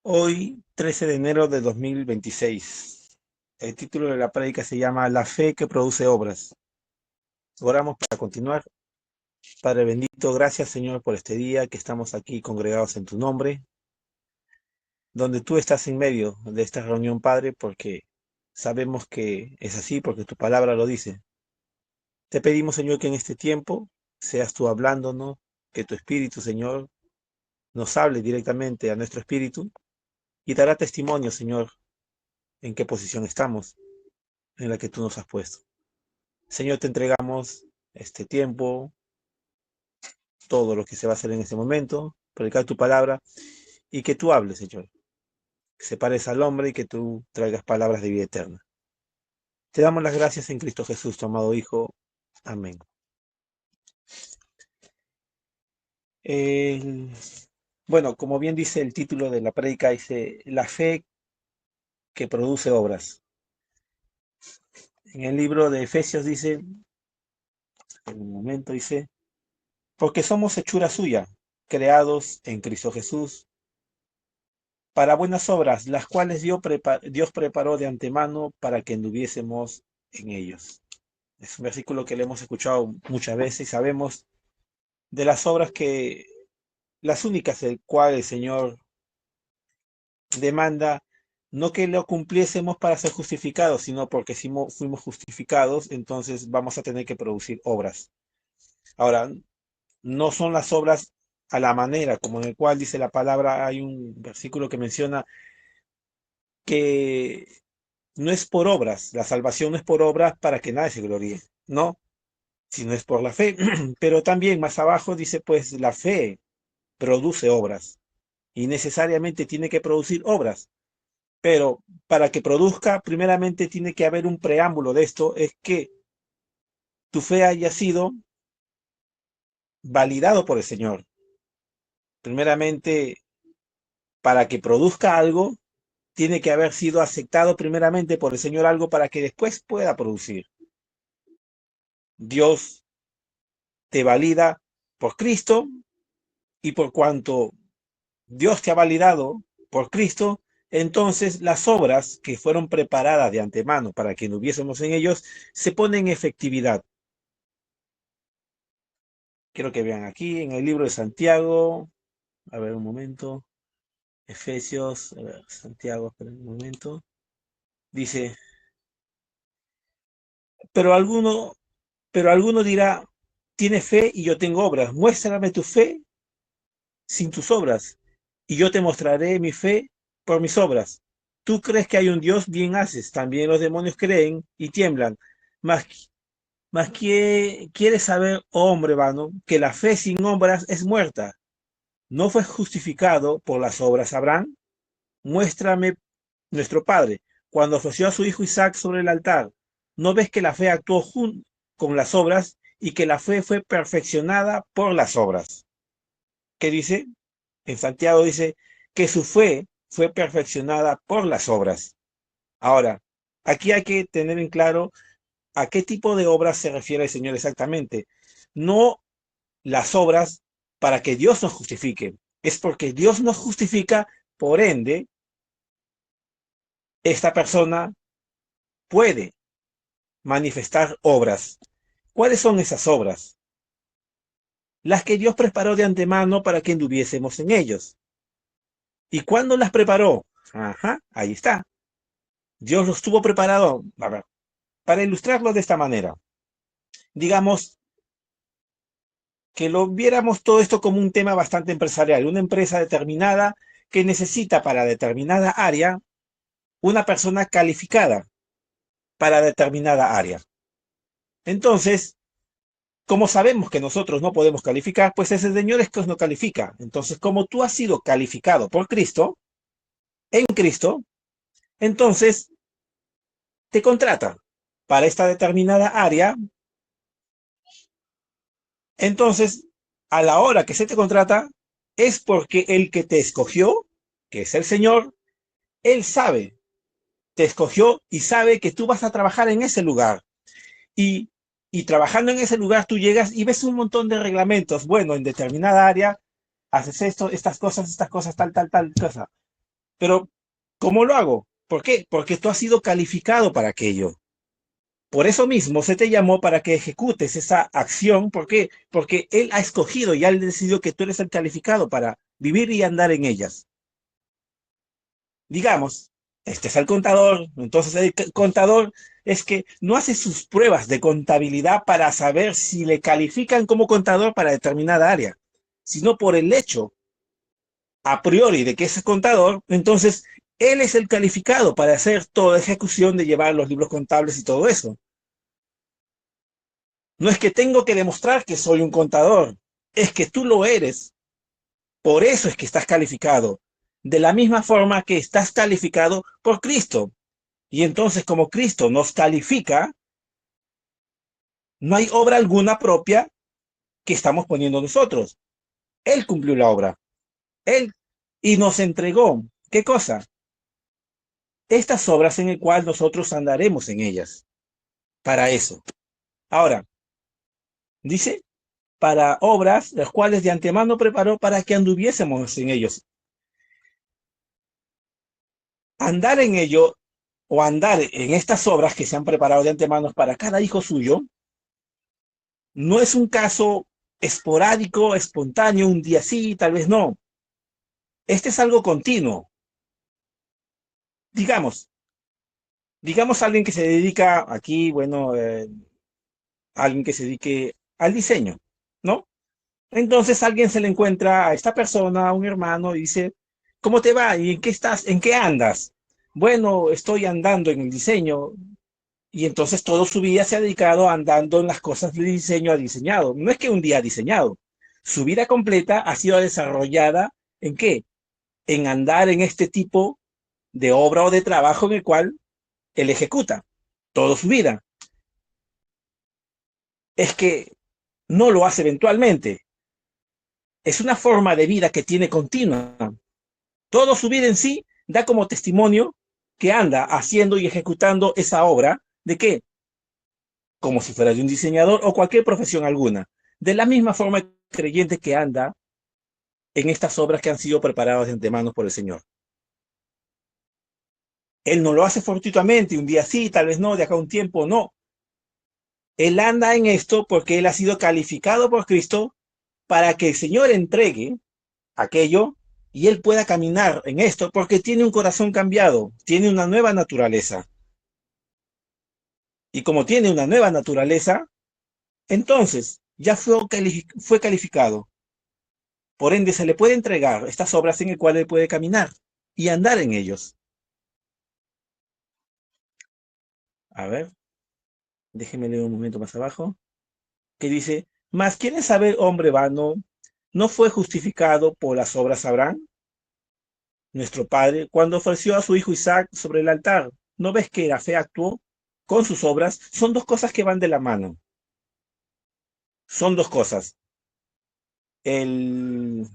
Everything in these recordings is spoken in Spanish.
Hoy, 13 de enero de 2026. El título de la prédica se llama La fe que produce obras. Oramos para continuar. Padre bendito, gracias Señor por este día que estamos aquí congregados en tu nombre, donde tú estás en medio de esta reunión, Padre, porque sabemos que es así, porque tu palabra lo dice. Te pedimos, Señor, que en este tiempo seas tú hablándonos, que tu Espíritu, Señor, nos hable directamente a nuestro espíritu y dará testimonio, Señor, en qué posición estamos, en la que tú nos has puesto. Señor, te entregamos este tiempo, todo lo que se va a hacer en este momento, predicar tu palabra y que tú hables, Señor. Que separes al hombre y que tú traigas palabras de vida eterna. Te damos las gracias en Cristo Jesús, tu amado Hijo. Amén. El- Bueno, como bien dice el título de la prédica, dice la fe que produce obras. En el libro de Efesios dice, en un momento dice, porque somos hechura suya, creados en Cristo Jesús para buenas obras, las cuales Dios preparó de antemano para que anduviésemos en ellos. Es un versículo que le hemos escuchado muchas veces y sabemos de las obras que, las únicas el cual el Señor demanda, no que lo cumpliésemos para ser justificados, sino porque si fuimos justificados, entonces vamos a tener que producir obras. Ahora, no son las obras a la manera, como en el cual dice la palabra, hay un versículo que menciona que no es por obras, la salvación no es por obras para que nadie se gloríe, no, sino es por la fe. Pero también más abajo dice, pues la fe produce obras y necesariamente tiene que producir obras. Pero para que produzca, primeramente tiene que haber un preámbulo de esto, es que tu fe haya sido validado por el Señor. Primeramente, para que produzca algo, tiene que haber sido aceptado primeramente por el Señor algo para que después pueda producir. Dios te valida por Cristo y por cuanto Dios te ha validado por Cristo, entonces las obras que fueron preparadas de antemano para que no hubiésemos en ellos se ponen en efectividad. Quiero que vean aquí en el libro de Santiago, a ver un momento, Efesios, a ver, Santiago, espera un momento, dice, pero alguno, pero alguno dirá, tiene fe y yo tengo obras, muéstrame tu fe sin tus obras, y yo te mostraré mi fe por mis obras. Tú crees que hay un Dios, bien haces. También los demonios creen y tiemblan. Mas, mas quieres saber, oh hombre vano, que la fe sin obras es muerta. ¿No fue justificado por las obras Abraham? Muéstrame nuestro padre, cuando ofreció a su hijo Isaac sobre el altar. ¿No ves que la fe actuó con las obras y que la fe fue perfeccionada por las obras? ¿Qué dice? En Santiago dice que su fe fue perfeccionada por las obras. Ahora, aquí hay que tener en claro a qué tipo de obras se refiere el Señor exactamente. No las obras para que Dios nos justifique. Es porque Dios nos justifica, por ende, esta persona puede manifestar obras. ¿Cuáles son esas obras? Las que Dios preparó de antemano para que anduviésemos en ellos. ¿Y cuándo las preparó? Ajá, ahí está. Dios los tuvo preparado. A ver, para ilustrarlo de esta manera, digamos que lo viéramos todo esto como un tema bastante empresarial, una empresa determinada que necesita para determinada área una persona calificada para determinada área. Entonces, como sabemos que nosotros no podemos calificar, pues ese señor es que no califica. Entonces, como tú has sido calificado por Cristo, en Cristo, entonces te contrata para esta determinada área. Entonces, a la hora que se te contrata, es porque el que te escogió, que es el Señor, Él sabe, te escogió y sabe que tú vas a trabajar en ese lugar. Y, y trabajando en ese lugar, tú llegas y ves un montón de reglamentos. Bueno, en determinada área, haces esto, estas cosas, tal, tal, tal cosa. Pero, ¿cómo lo hago? ¿Por qué? Porque tú has sido calificado para aquello. Por eso mismo se te llamó para que ejecutes esa acción. ¿Por qué? Porque Él ha escogido y Él decidió que tú eres el calificado para vivir y andar en ellas. Digamos, este es el contador. Entonces el contador es que no hace sus pruebas de contabilidad para saber si le califican como contador para determinada área, sino por el hecho a priori de que es contador. Entonces él es el calificado para hacer toda ejecución de llevar los libros contables y todo eso. No es que tengo que demostrar que soy un contador, es que tú lo eres. Por eso es que estás calificado. De la misma forma que estás calificado por Cristo. Y entonces, como Cristo nos califica, no hay obra alguna propia que estamos poniendo nosotros. Él cumplió la obra. Él y nos entregó. ¿Qué cosa? Estas obras en el cual nosotros andaremos en ellas. Para eso. Ahora, dice, para obras las cuales de antemano preparó para que anduviésemos en ellos. Andar en ello o andar en estas obras que se han preparado de antemano para cada hijo suyo, no es un caso esporádico, espontáneo, un día sí, tal vez no. Este es algo continuo. Digamos, digamos alguien que se dedica aquí, bueno, alguien que se dedique al diseño, ¿no? Entonces alguien se le encuentra a esta persona, a un hermano, y dice, ¿cómo te va? ¿Y en qué estás? ¿En qué andas? Bueno, estoy andando en el diseño. Y entonces toda su vida se ha dedicado andando en las cosas de diseño, ha diseñado. No es que un día ha diseñado. Su vida completa ha sido desarrollada ¿en qué? En andar en este tipo de obra o de trabajo en el cual él ejecuta toda su vida. Es que no lo hace eventualmente. Es una forma de vida que tiene continua. Toda su vida en sí da como testimonio que anda haciendo y ejecutando esa obra de qué? Como si fuera de un diseñador o cualquier profesión alguna. De la misma forma el creyente que anda en estas obras que han sido preparadas de antemano por el Señor. Él no lo hace fortuitamente, un día sí, tal vez no, de acá a un tiempo no. Él anda en esto porque él ha sido calificado por Cristo para que el Señor entregue aquello y él pueda caminar en esto porque tiene un corazón cambiado, tiene una nueva naturaleza. Y como tiene una nueva naturaleza, entonces ya fue calificado. Por ende, se le puede entregar estas obras en el cual él puede caminar y andar en ellos. A ver, déjeme leer un momento más abajo, que dice, mas ¿quieren saber, hombre vano, no fue justificado por las obras Abraham, nuestro padre, cuando ofreció a su hijo Isaac sobre el altar? ¿No ves que la fe actuó con sus obras? Son dos cosas que van de la mano. Son dos cosas. El,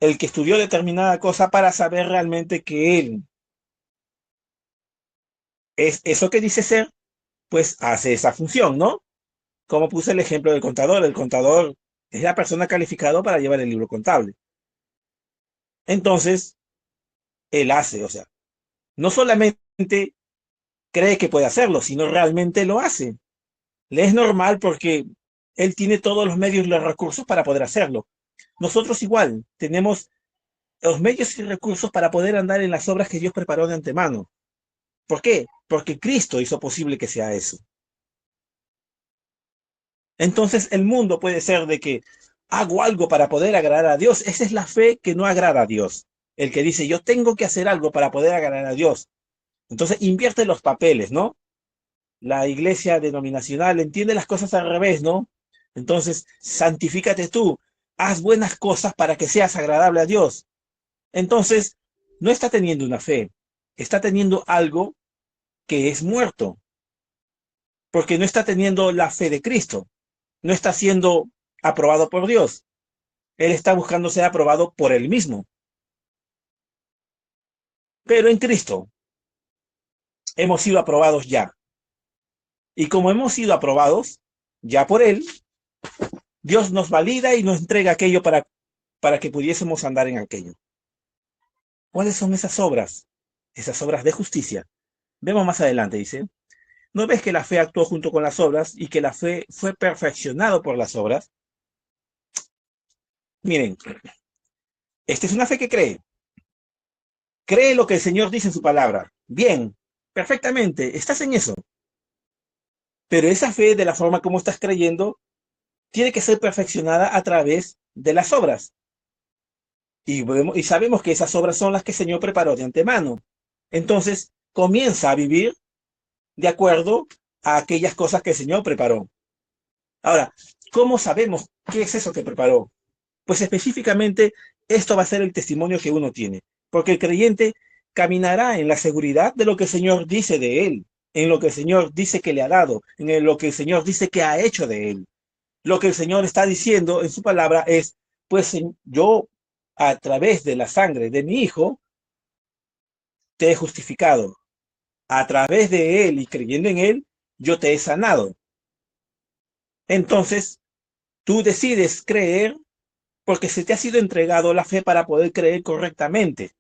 el que estudió determinada cosa para saber realmente que él es eso que dice ser, pues hace esa función, ¿no? Como puse el ejemplo del contador. El contador es la persona calificada para llevar el libro contable. Entonces, él hace, o sea, no solamente cree que puede hacerlo, sino realmente lo hace. Le es normal porque él tiene todos los medios y los recursos para poder hacerlo. Nosotros igual tenemos los medios y recursos para poder andar en las obras que Dios preparó de antemano. ¿Por qué? Porque Cristo hizo posible que sea eso. Entonces el mundo puede ser de que hago algo para poder agradar a Dios. Esa es la fe que no agrada a Dios. El que dice, yo tengo que hacer algo para poder agradar a Dios. Entonces invierte los papeles, ¿no? La iglesia denominacional entiende las cosas al revés, ¿no? Entonces, santifícate tú, haz buenas cosas para que seas agradable a Dios. Entonces, no está teniendo una fe, está teniendo algo que es muerto, porque no está teniendo la fe de Cristo, no está siendo aprobado por Dios. Él está buscando ser aprobado por él mismo. Pero en Cristo hemos sido aprobados ya. Y como hemos sido aprobados ya por él, Dios nos valida y nos entrega aquello para que pudiésemos andar en aquello. ¿Cuáles son esas obras? Esas obras de justicia. Vemos más adelante, dice. ¿No ves que la fe actuó junto con las obras y que la fe fue perfeccionado por las obras? Miren, esta es una fe que cree. Cree lo que el Señor dice en su palabra. Bien, perfectamente, estás en eso. Pero esa fe, de la forma como estás creyendo, tiene que ser perfeccionada a través de las obras. Y sabemos que esas obras son las que el Señor preparó de antemano. Entonces, comienza a vivir de acuerdo a aquellas cosas que el Señor preparó. Ahora, ¿cómo sabemos qué es eso que preparó? Pues específicamente, esto va a ser el testimonio que uno tiene, porque el creyente caminará en la seguridad de lo que el Señor dice de él, en lo que el Señor dice que le ha dado, en lo que el Señor dice que ha hecho de él. Lo que el Señor está diciendo en su palabra es, pues yo a través de la sangre de mi Hijo te he justificado. A través de Él y creyendo en Él, yo te he sanado. Entonces, tú decides creer porque se te ha sido entregado la fe para poder creer correctamente.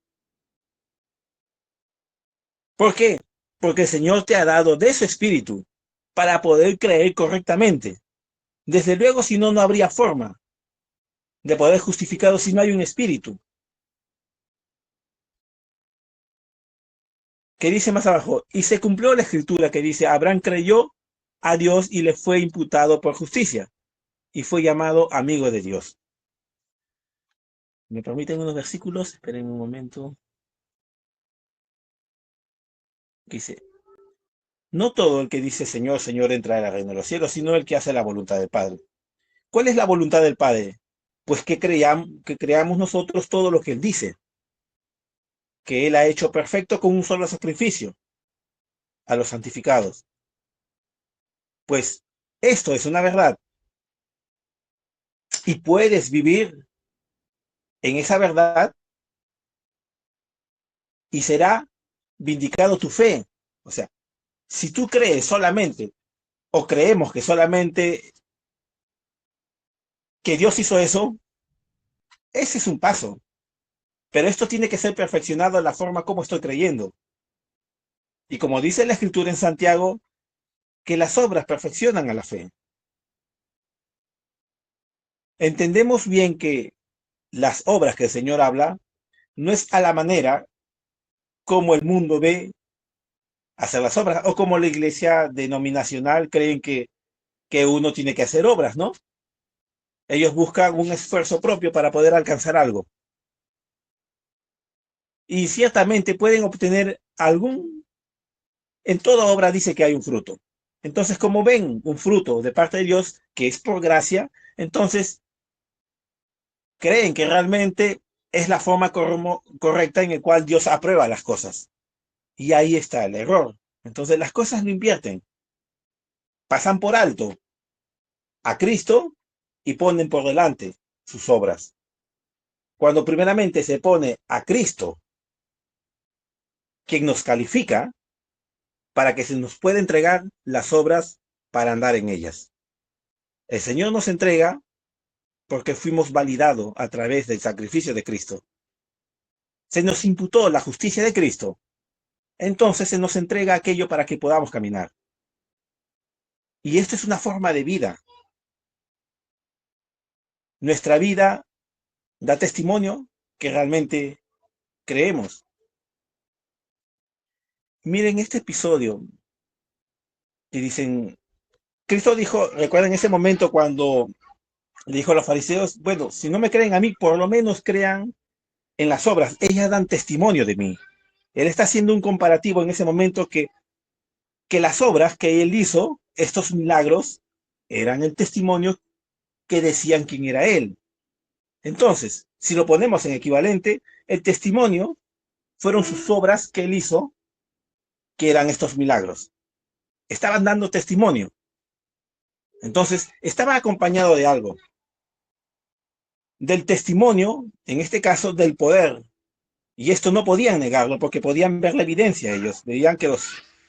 ¿Por qué? Porque el Señor te ha dado de su espíritu para poder creer correctamente. Desde luego, si no, no habría forma de poder justificado si no hay un espíritu. Que dice más abajo, y se cumplió la escritura que dice, Abraham creyó a Dios y le fue imputado por justicia, y fue llamado amigo de Dios. ¿Me permiten unos versículos? Esperen un momento. Dice, no todo el que dice Señor, Señor entra en el reino de los cielos, sino el que hace la voluntad del Padre. ¿Cuál es la voluntad del Padre? Pues que creamos nosotros todo lo que Él dice, que Él ha hecho perfecto con un solo sacrificio a los santificados. Pues esto es una verdad y puedes vivir en esa verdad y será vindicado tu fe. O sea, si tú crees solamente o creemos que solamente que Dios hizo eso, ese es un paso. Pero esto tiene que ser perfeccionado en la forma como estoy creyendo. Y como dice la Escritura en Santiago, que las obras perfeccionan a la fe. Entendemos bien que las obras que el Señor habla no es a la manera como el mundo ve hacer las obras o como la iglesia denominacional creen que uno tiene que hacer obras, ¿no? Ellos buscan un esfuerzo propio para poder alcanzar algo. Y ciertamente pueden obtener algún... En toda obra dice que hay un fruto. Entonces, como ven un fruto de parte de Dios, que es por gracia, entonces creen que realmente es la forma correcta en la cual Dios aprueba las cosas. Y ahí está el error. Entonces las cosas no invierten. Pasan por alto a Cristo y ponen por delante sus obras. Cuando primeramente se pone a Cristo, quien nos califica para que se nos pueda entregar las obras para andar en ellas. El Señor nos entrega porque fuimos validados a través del sacrificio de Cristo. Se nos imputó la justicia de Cristo. Entonces se nos entrega aquello para que podamos caminar. Y esto es una forma de vida. Nuestra vida da testimonio que realmente creemos. Miren este episodio que dicen, Cristo dijo, recuerden ese momento cuando le dijo a los fariseos, bueno, si no me creen a mí, por lo menos crean en las obras. Ellas dan testimonio de mí. Él está haciendo un comparativo en ese momento que las obras que él hizo, estos milagros, eran el testimonio que decían quién era él. Entonces, si lo ponemos en equivalente, el testimonio fueron sus obras que él hizo, que eran estos milagros. Estaban dando testimonio. Entonces, estaba acompañado de algo, del testimonio, en este caso, del poder. Y esto no podían negarlo porque podían ver la evidencia. Ellos veían que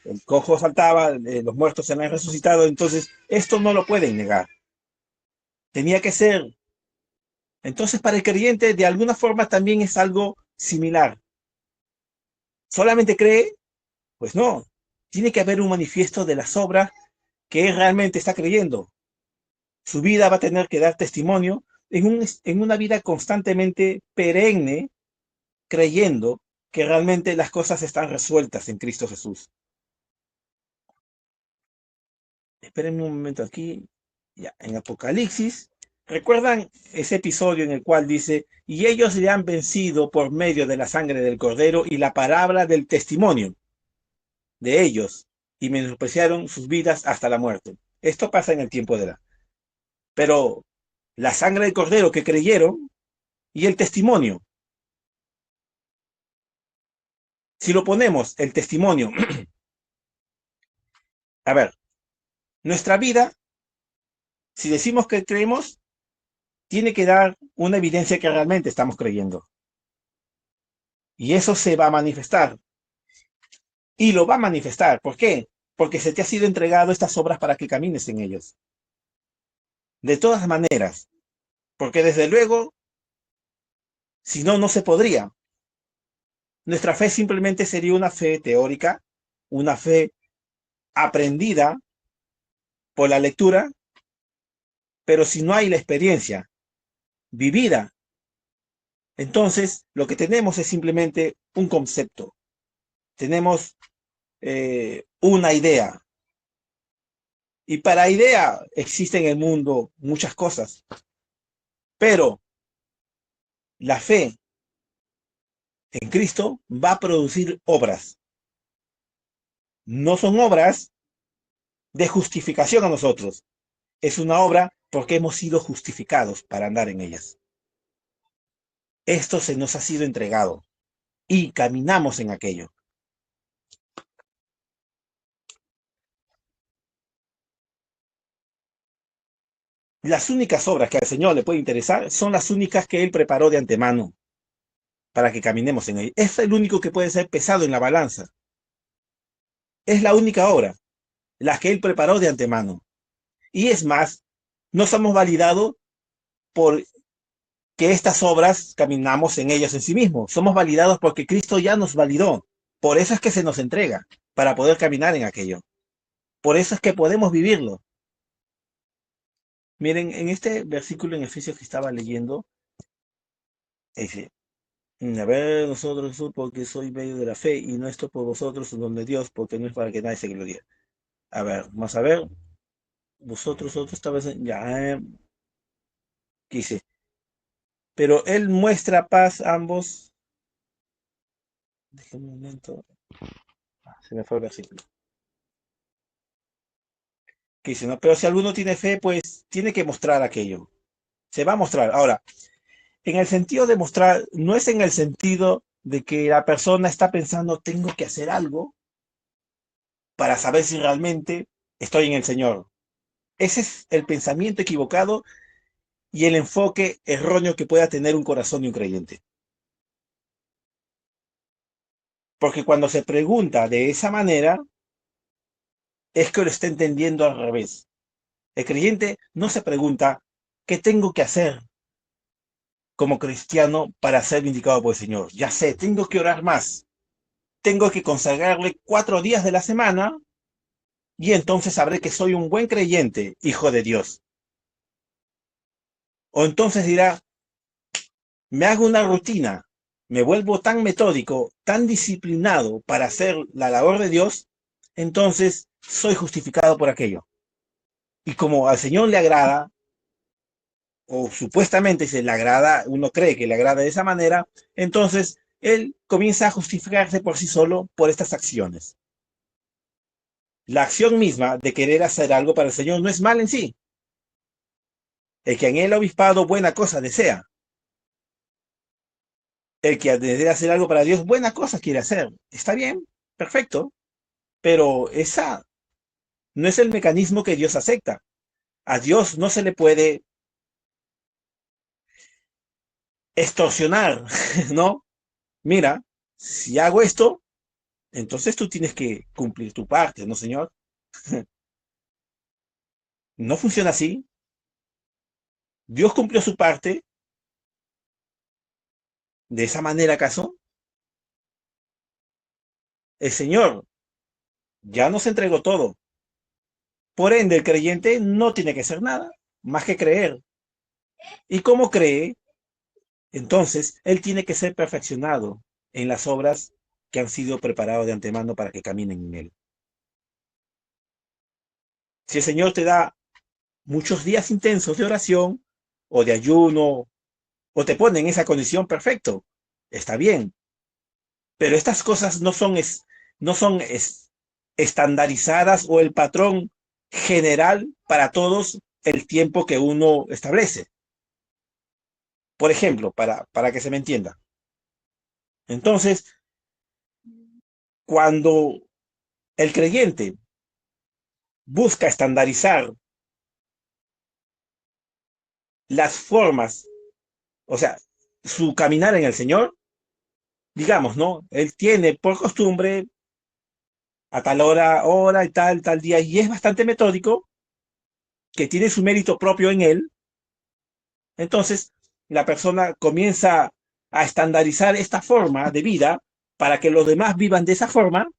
el cojo saltaba, los muertos se habían resucitado. Entonces, esto no lo pueden negar. Tenía que ser. Entonces, para el creyente, de alguna forma también es algo similar. ¿Solamente cree? Pues no. Tiene que haber un manifiesto de las obras que él realmente está creyendo. Su vida va a tener que dar testimonio en una vida constantemente perenne, creyendo que realmente las cosas están resueltas en Cristo Jesús. Espérenme un momento aquí. Ya, en Apocalipsis, ¿recuerdan ese episodio en el cual dice, y ellos le han vencido por medio de la sangre del Cordero y la palabra del testimonio de ellos, y menospreciaron sus vidas hasta la muerte? Esto pasa en el tiempo de la... Pero la sangre del Cordero que creyeron y el testimonio, si lo ponemos, el testimonio, a ver, nuestra vida, si decimos que creemos, tiene que dar una evidencia que realmente estamos creyendo. Y eso se va a manifestar. Y lo va a manifestar. ¿Por qué? Porque se te ha sido entregado estas obras para que camines en ellos. De todas maneras, porque desde luego, si no, no se podría. Nuestra fe simplemente sería una fe teórica, una fe aprendida por la lectura, pero si no hay la experiencia vivida, entonces lo que tenemos es simplemente un concepto. Tenemos una idea. Y para idea existen en el mundo muchas cosas, pero la fe en Cristo va a producir obras. No son obras de justificación a nosotros. Es una obra porque hemos sido justificados para andar en ellas. Esto se nos ha sido entregado y caminamos en aquello. Las únicas obras que al Señor le puede interesar son las únicas que Él preparó de antemano para que caminemos en ellas. Es el único que puede ser pesado en la balanza. Es la única obra, la que Él preparó de antemano. Y es más, no somos validados por que estas obras caminamos en ellas en sí mismos. Somos validados porque Cristo ya nos validó. Por eso es que se nos entrega, para poder caminar en aquello. Por eso es que podemos vivirlo. Miren, en este versículo en Efesios que estaba leyendo, dice, a ver, nosotros porque soy medio de la fe y no esto por vosotros, en donde Dios, porque no es para que nadie se glorie. A ver, vamos a ver, vosotros otros esta vez, ya, ¿qué dice? Pero Él muestra paz a ambos. Déjame un momento, se me fue el versículo. Que dice, ¿no? Pero si alguno tiene fe, pues tiene que mostrar aquello. Se va a mostrar. Ahora, en el sentido de mostrar, no es en el sentido de que la persona está pensando, tengo que hacer algo para saber si realmente estoy en el Señor. Ese es el pensamiento equivocado y el enfoque erróneo que pueda tener un corazón de un creyente. Porque cuando se pregunta de esa manera, es que lo está entendiendo al revés. El creyente no se pregunta, ¿qué tengo que hacer como cristiano para ser vindicado por el Señor? Ya sé, tengo que orar más. Tengo que consagrarle 4 días de la semana y entonces sabré que soy un buen creyente, hijo de Dios. O entonces dirá, me hago una rutina, me vuelvo tan metódico, tan disciplinado para hacer la labor de Dios, entonces soy justificado por aquello. Y como al Señor le agrada, o supuestamente se le agrada, uno cree que le agrada de esa manera, entonces él comienza a justificarse por sí solo por estas acciones. La acción misma de querer hacer algo para el Señor no es mal en sí. El que en el obispado buena cosa desea. El que desea hacer algo para Dios, buena cosa quiere hacer. Está bien, perfecto. Pero esa no es el mecanismo que Dios acepta. A Dios no se le puede extorsionar, ¿no? Mira, si hago esto, entonces tú tienes que cumplir tu parte, ¿no, Señor? No funciona así. Dios cumplió su parte. ¿De esa manera acaso? el Señor ya nos entregó todo. Por ende, el creyente no tiene que hacer nada más que creer. ¿Y cómo cree? Entonces, él tiene que ser perfeccionado en las obras que han sido preparadas de antemano para que caminen en él. Si el Señor te da muchos días intensos de oración o de ayuno, o te pone en esa condición, perfecto, está bien. Pero estas cosas no son estandarizadas o el patrón general para todos el tiempo que uno establece. Por ejemplo, para que se me entienda. Entonces, cuando el creyente busca estandarizar las formas, o sea, su caminar en el Señor, digamos, ¿no? Él tiene por costumbre a tal hora y tal día, y es bastante metódico, que tiene su mérito propio en él. Entonces, la persona comienza a estandarizar esta forma de vida para que los demás vivan de esa forma.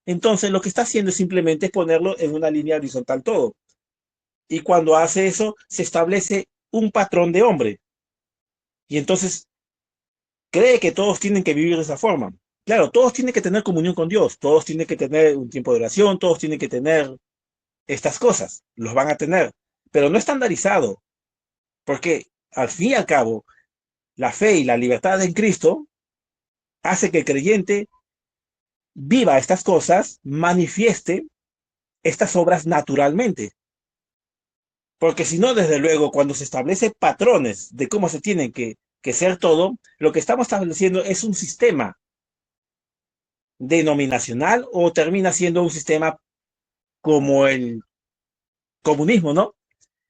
Entonces, lo que está haciendo es simplemente ponerlo en una línea horizontal todo. Y cuando hace eso, se establece un patrón de hombre. Y entonces cree que todos tienen que vivir de esa forma. Claro, todos tienen que tener comunión con Dios, todos tienen que tener un tiempo de oración, todos tienen que tener estas cosas, los van a tener, pero no estandarizado, porque al fin y al cabo, la fe y la libertad en Cristo hace que el creyente viva estas cosas, manifieste estas obras naturalmente. Porque si no, desde luego, cuando se establece patrones de cómo se tienen que ser todo, lo que estamos estableciendo es un sistema denominacional o termina siendo un sistema como el comunismo, ¿no?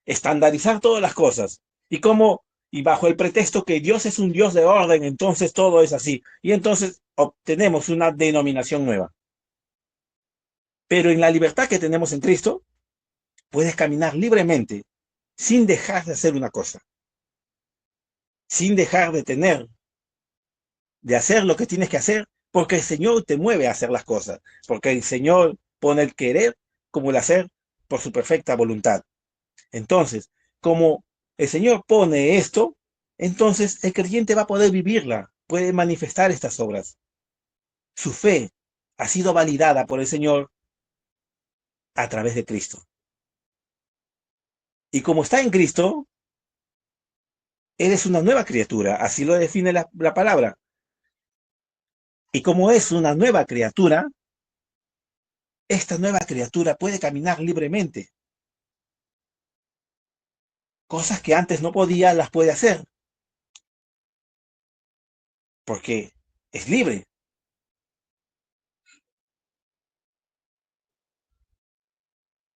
Estandarizar todas las cosas. Y bajo el pretexto que Dios es un Dios de orden, entonces todo es así. Y entonces obtenemos una denominación nueva. Pero en la libertad que tenemos en Cristo, puedes caminar libremente sin dejar de hacer una cosa, sin dejar de hacer lo que tienes que hacer, porque el Señor te mueve a hacer las cosas, porque el Señor pone el querer como el hacer por su perfecta voluntad. Entonces, como el Señor pone esto, entonces el creyente va a poder vivirla, puede manifestar estas obras. Su fe ha sido validada por el Señor a través de Cristo. Y como está en Cristo, eres una nueva criatura, así lo define la palabra. Y como es una nueva criatura, esta nueva criatura puede caminar libremente. Cosas que antes no podía, las puede hacer, porque es libre.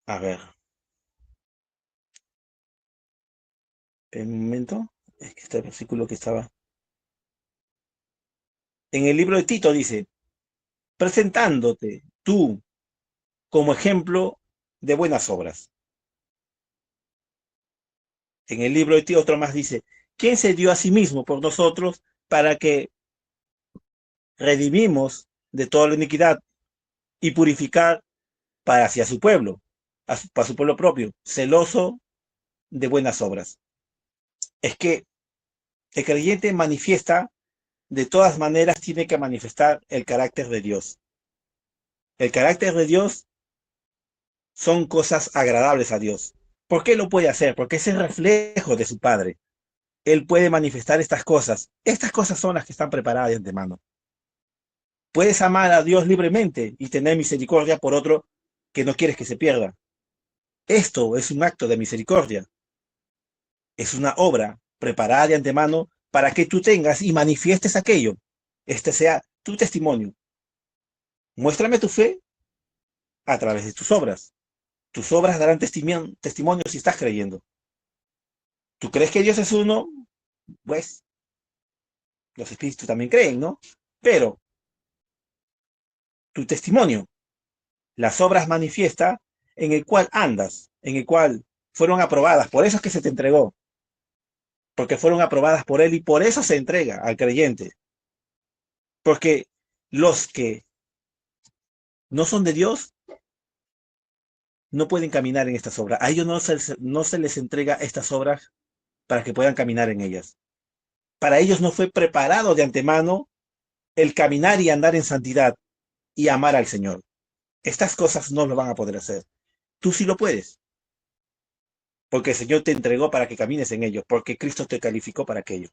A ver, un momento, es que este versículo que estaba en el libro de Tito dice, presentándote tú como ejemplo de buenas obras. En el libro de Tito otro más dice, ¿quién se dio a sí mismo por nosotros para que redimimos de toda la iniquidad y purificar para hacia su pueblo, para su pueblo propio, celoso de buenas obras? Es que el creyente manifiesta, de todas maneras tiene que manifestar el carácter de Dios. El carácter de Dios son cosas agradables a Dios. ¿Por qué lo puede hacer? Porque es el reflejo de su Padre. Él puede manifestar estas cosas. Estas cosas son las que están preparadas de antemano. Puedes amar a Dios libremente y tener misericordia por otro que no quieres que se pierda. Esto es un acto de misericordia. Es una obra preparada de antemano para que tú tengas y manifiestes aquello. Este sea tu testimonio. Muéstrame tu fe a través de tus obras. Tus obras darán testimonio si estás creyendo. ¿Tú crees que Dios es uno? Pues los espíritus también creen, ¿no? Pero tu testimonio, las obras manifiesta en el cual andas, en el cual fueron aprobadas. Por eso es que se te entregó, porque fueron aprobadas por Él y por eso se entrega al creyente. Porque los que no son de Dios, no pueden caminar en estas obras. A ellos no se les entrega estas obras para que puedan caminar en ellas. Para ellos no fue preparado de antemano el caminar y andar en santidad y amar al Señor. Estas cosas no lo van a poder hacer. Tú sí lo puedes, porque el Señor te entregó para que camines en ello, porque Cristo te calificó para aquello.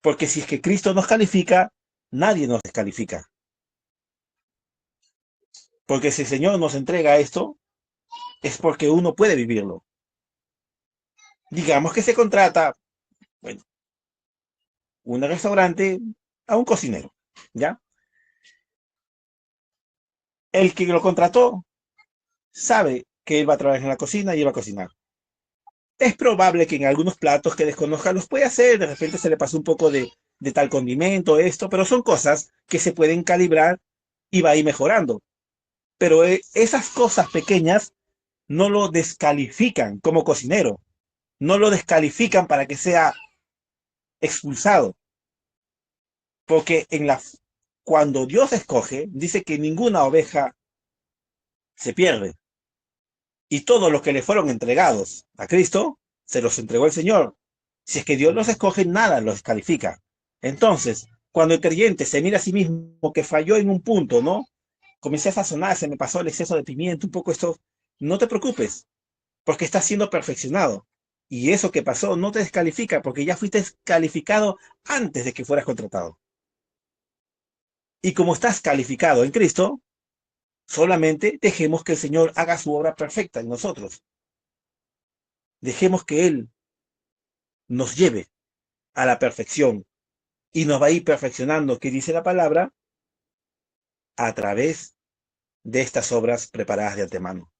Porque si es que Cristo nos califica, nadie nos descalifica. Porque si el Señor nos entrega esto, es porque uno puede vivirlo. Digamos que se contrata, bueno, un restaurante a un cocinero, ¿ya? El que lo contrató sabe que él va a trabajar en la cocina y él va a cocinar. Es probable que en algunos platos que desconozca los puede hacer, de repente se le pasó un poco de tal condimento, esto, pero son cosas que se pueden calibrar y va a ir mejorando. Pero esas cosas pequeñas no lo descalifican como cocinero, no lo descalifican para que sea expulsado, porque cuando Dios escoge, dice que ninguna oveja se pierde, y todos los que le fueron entregados a Cristo, se los entregó el Señor. Si es que Dios los escoge, nada los descalifica. Entonces, cuando el creyente se mira a sí mismo que falló en un punto, ¿no? Comencé a sazonar, se me pasó el exceso de pimiento, un poco esto, no te preocupes, porque estás siendo perfeccionado. Y eso que pasó no te descalifica, porque ya fuiste calificado antes de que fueras contratado. Y como estás calificado en Cristo, solamente dejemos que el Señor haga su obra perfecta en nosotros. Dejemos que Él nos lleve a la perfección y nos va a ir perfeccionando, que dice la palabra, a través de estas obras preparadas de antemano,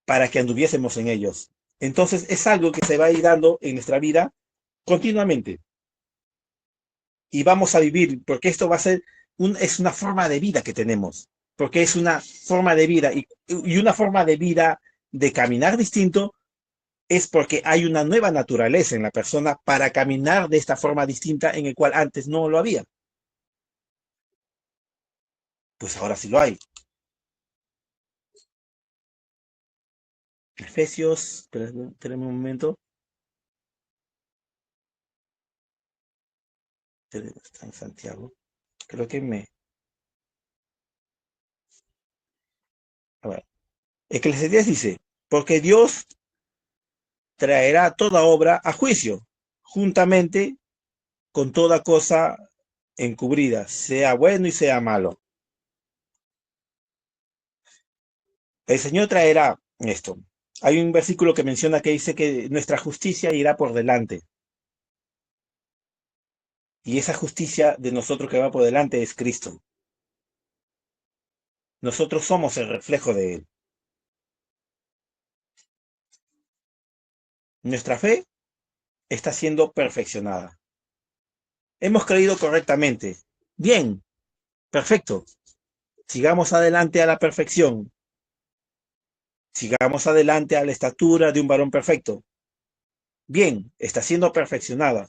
para que anduviésemos en ellos. Entonces es algo que se va a ir dando en nuestra vida continuamente. Y vamos a vivir, porque esto va a ser, es una forma de vida que tenemos, porque es una forma de vida y una forma de vida de caminar distinto es porque hay una nueva naturaleza en la persona para caminar de esta forma distinta en el cual antes no lo había. Pues ahora sí lo hay. Efesios, espérenme un momento. Está en Santiago. Creo que A ver. Eclesiastés dice, porque Dios traerá toda obra a juicio, juntamente con toda cosa encubrida, sea bueno y sea malo. El Señor traerá esto. Hay un versículo que menciona que dice que nuestra justicia irá por delante. Y esa justicia de nosotros que va por delante es Cristo. Nosotros somos el reflejo de Él. Nuestra fe está siendo perfeccionada. Hemos creído correctamente. Bien, perfecto. Sigamos adelante a la perfección. Sigamos adelante a la estatura de un varón perfecto. Bien, está siendo perfeccionada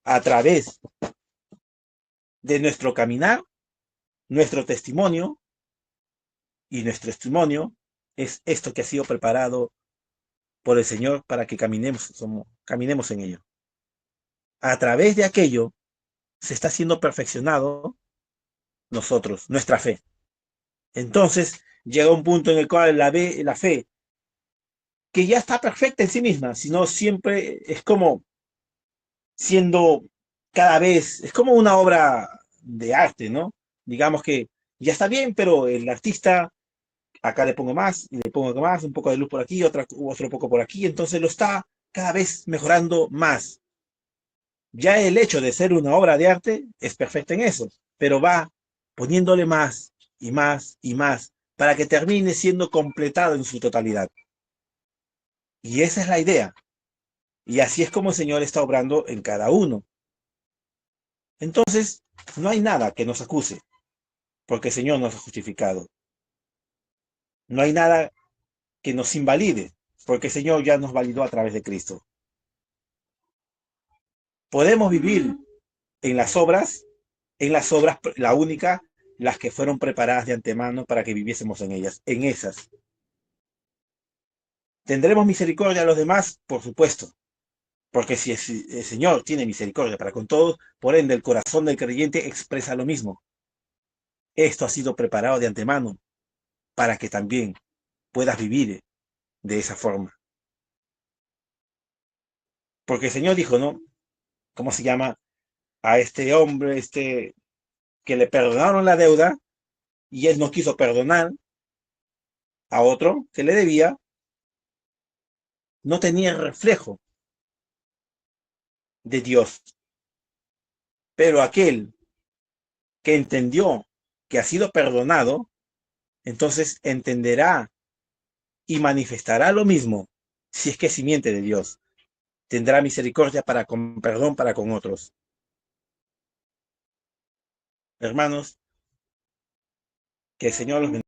a través de nuestro caminar, nuestro testimonio, y nuestro testimonio es esto que ha sido preparado por el Señor para que caminemos en ello. A través de aquello se está siendo perfeccionado nosotros, nuestra fe. Entonces llega un punto en el cual la fe, que ya está perfecta en sí misma, sino siempre es como siendo cada vez, es como una obra de arte, ¿no? Digamos que ya está bien, pero el artista, acá le pongo más, y le pongo más, un poco de luz por aquí, otro poco por aquí, entonces lo está cada vez mejorando más. Ya el hecho de ser una obra de arte es perfecta en eso, pero va poniéndole más y más y más para que termine siendo completado en su totalidad. Y esa es la idea. Y así es como el Señor está obrando en cada uno. Entonces, no hay nada que nos acuse, porque el Señor nos ha justificado. No hay nada que nos invalide, porque el Señor ya nos validó a través de Cristo. Podemos vivir en las obras en las obras, la única, las que fueron preparadas de antemano para que viviésemos en ellas, en esas. ¿Tendremos misericordia a los demás? Por supuesto, porque si el Señor tiene misericordia para con todos, por ende el corazón del creyente expresa lo mismo. Esto ha sido preparado de antemano para que también puedas vivir de esa forma. Porque el Señor dijo, ¿no? ¿Cómo se llama? A este hombre, que le perdonaron la deuda y él no quiso perdonar a otro que le debía, no tenía el reflejo de Dios. Pero aquel que entendió que ha sido perdonado, entonces entenderá y manifestará lo mismo si es que es simiente de Dios. Tendrá misericordia para con perdón para con otros. Hermanos, que el Señor los bendiga.